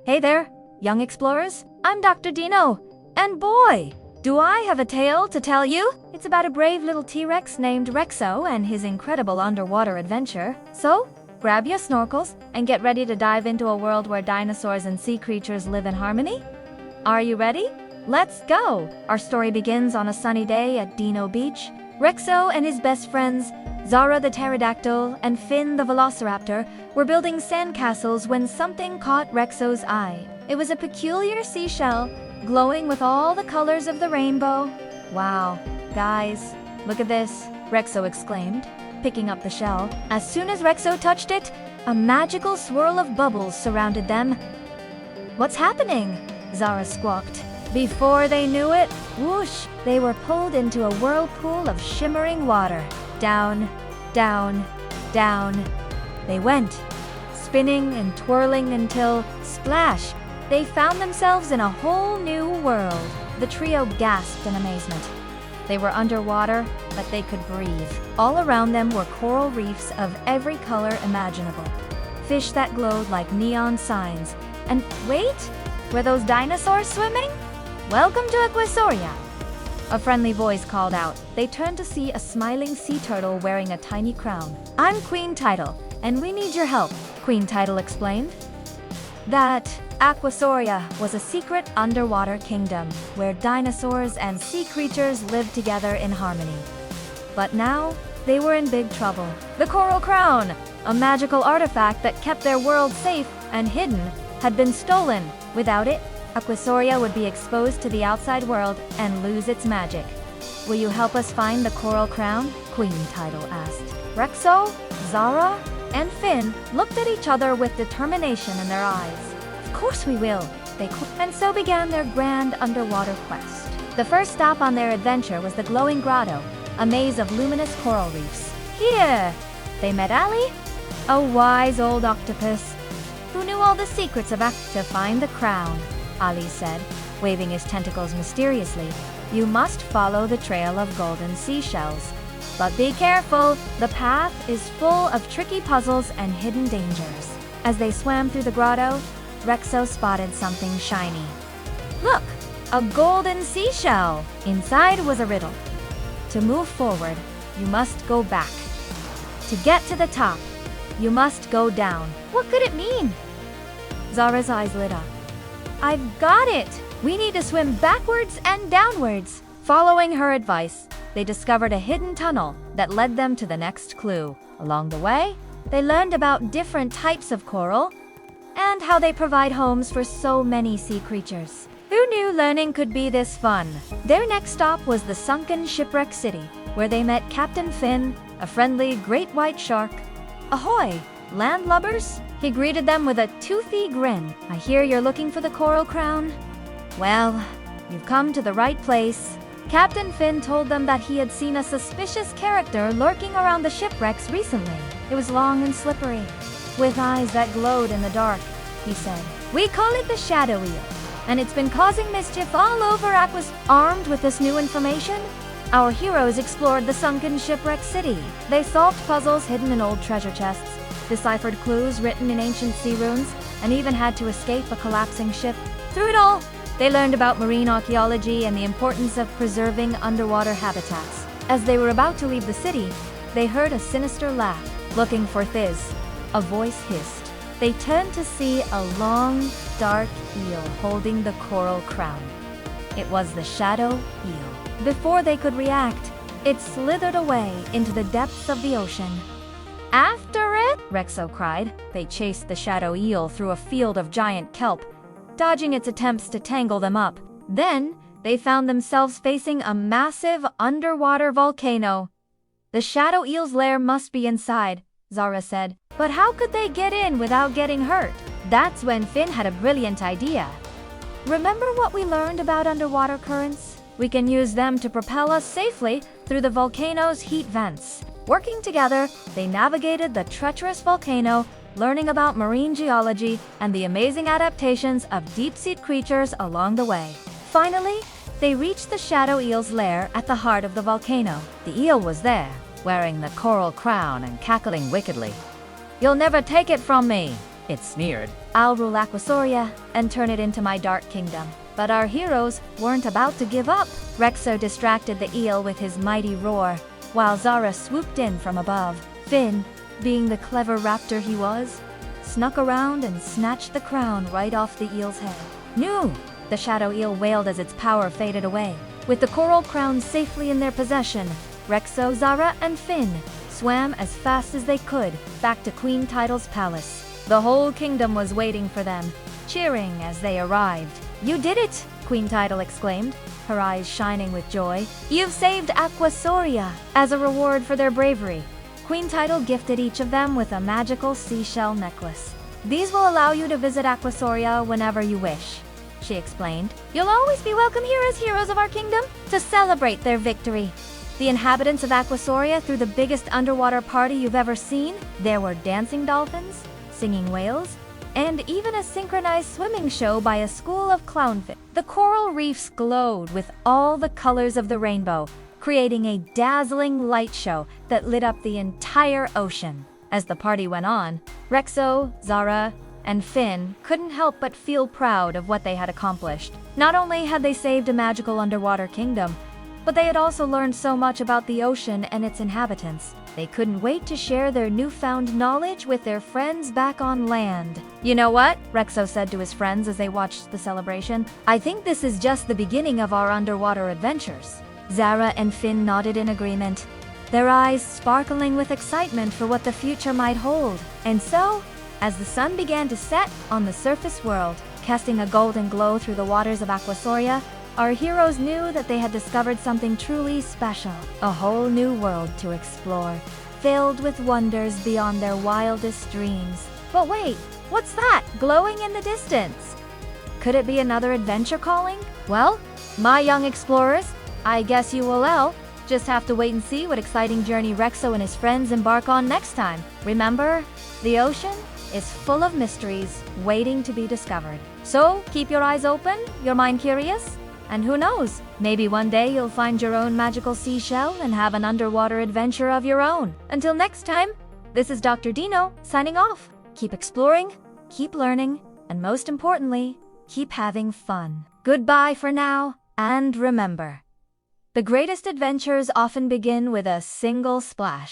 Hey there, young explorers. I'm Dr. Dino. And boy, do I have a tale to tell you. It's about a brave little T-Rex named Rexo and his incredible underwater adventure. So, grab your snorkels and get ready to dive into a world where dinosaurs and sea creatures live in harmony. Are you ready? Let's go! Our story begins on a sunny day at Dino Beach. Rexo and his best friends, Zara the Pterodactyl and Finn the Velociraptor, were building sandcastles when something caught Rexo's eye. It was a peculiar seashell, glowing with all the colors of the rainbow. Wow, guys, look at this, Rexo exclaimed, picking up the shell. As soon as Rexo touched it, a magical swirl of bubbles surrounded them. What's happening? Zara squawked. Before they knew it, whoosh, they were pulled into a whirlpool of shimmering water. Down, down, down. They went, spinning and twirling until, splash, they found themselves in a whole new world. The trio gasped in amazement. They were underwater, but they could breathe. All around them were coral reefs of every color imaginable. Fish that glowed like neon signs. And wait, were those dinosaurs swimming? Welcome to AquaSauria. A friendly voice called out. They turned to see a smiling sea turtle wearing a tiny crown. I'm Queen Tidal, and we need your help, Queen Tidal explained. That AquaSauria was a secret underwater kingdom where dinosaurs and sea creatures lived together in harmony. But now, they were in big trouble. The Coral Crown, a magical artifact that kept their world safe and hidden, had been stolen. Without it, AquaSauria would be exposed to the outside world and lose its magic. Will you help us find the Coral Crown? Queen Tidal asked. Rexo, Zara, and Finn looked at each other with determination in their eyes. Of course we will, and so began their grand underwater quest. The first stop on their adventure was the glowing grotto, a maze of luminous coral reefs. Here, they met Ollie, a wise old octopus who knew all the secrets to find the crown. Ollie said, waving his tentacles mysteriously. You must follow the trail of golden seashells. But be careful, the path is full of tricky puzzles and hidden dangers. As they swam through the grotto, Rexo spotted something shiny. Look, a golden seashell! Inside was a riddle. To move forward, you must go back. To get to the top, you must go down. What could it mean? Zara's eyes lit up. I've got it! We need to swim backwards and downwards. Following her advice, they discovered a hidden tunnel that led them to the next clue. Along the way, they learned about different types of coral and how they provide homes for so many sea creatures. Who knew learning could be this fun? Their next stop was the sunken shipwreck city, where they met Captain Finn, a friendly great white shark. Ahoy, landlubbers! He greeted them with a toothy grin. I hear you're looking for the Coral Crown? Well, you've come to the right place. Captain Finn told them that he had seen a suspicious character lurking around the shipwrecks recently. It was long and slippery, with eyes that glowed in the dark, he said. We call it the Shadow Eel, and it's been causing mischief all over Aquas. Armed with this new information, our heroes explored the sunken shipwreck city. They solved puzzles hidden in old treasure chests, deciphered clues written in ancient sea runes, and even had to escape a collapsing ship. Through it all, they learned about marine archaeology and the importance of preserving underwater habitats. As they were about to leave the city, they heard a sinister laugh. Looking for Thiz, a voice hissed. They turned to see a long, dark eel holding the Coral Crown. It was the Shadow Eel. Before they could react, it slithered away into the depths of the ocean. After it! Rexo cried. They chased the Shadow Eel through a field of giant kelp, dodging its attempts to tangle them up. Then, they found themselves facing a massive underwater volcano. The Shadow Eel's lair must be inside, Zara said. But how could they get in without getting hurt? That's when Finn had a brilliant idea. Remember what we learned about underwater currents? We can use them to propel us safely through the volcano's heat vents. Working together, they navigated the treacherous volcano, learning about marine geology and the amazing adaptations of deep-sea creatures along the way. Finally, they reached the Shadow Eel's lair at the heart of the volcano. The eel was there, wearing the coral crown and cackling wickedly. You'll never take it from me, It sneered. I'll rule AquaSauria and turn it into my dark kingdom. But our heroes weren't about to give up. Rexo distracted the eel with his mighty roar, while Zara swooped in from above. Finn, being the clever raptor he was, snuck around and snatched the crown right off the eel's head. "No!" the shadow eel wailed as its power faded away. With the coral crown safely in their possession, Rexo, Zara, and Finn swam as fast as they could back to Queen Title's palace. The whole kingdom was waiting for them, cheering as they arrived. "You did it!" Queen Title exclaimed, her eyes shining with joy. "You've saved AquaSauria!" As a reward for their bravery, Queen Title gifted each of them with a magical seashell necklace. "These will allow you to visit AquaSauria whenever you wish," she explained. "You'll always be welcome here as heroes of our kingdom to celebrate their victory." The inhabitants of AquaSauria threw the biggest underwater party you've ever seen. There were dancing dolphins, singing whales, and even a synchronized swimming show by a school of clownfish. The coral reefs glowed with all the colors of the rainbow, creating a dazzling light show that lit up the entire ocean. As the party went on, Rexo, Zara, and Finn couldn't help but feel proud of what they had accomplished. Not only had they saved a magical underwater kingdom, but they had also learned so much about the ocean and its inhabitants. They couldn't wait to share their newfound knowledge with their friends back on land. "You know what?" Rexo said to his friends as they watched the celebration. "I think this is just the beginning of our underwater adventures." Zara and Finn nodded in agreement, their eyes sparkling with excitement for what the future might hold. And so, as the sun began to set on the surface world, casting a golden glow through the waters of AquaSauria, our heroes knew that they had discovered something truly special, a whole new world to explore, filled with wonders beyond their wildest dreams. But wait, what's that glowing in the distance? Could it be another adventure calling? Well, my young explorers, I guess you will all just have to wait and see what exciting journey Rexo and his friends embark on next time. Remember, the ocean is full of mysteries waiting to be discovered. So keep your eyes open, your mind curious, and who knows, maybe one day you'll find your own magical seashell and have an underwater adventure of your own. Until next time, this is Dr. Dino signing off. Keep exploring, keep learning, and most importantly, keep having fun. Goodbye for now, and remember, the greatest adventures often begin with a single splash.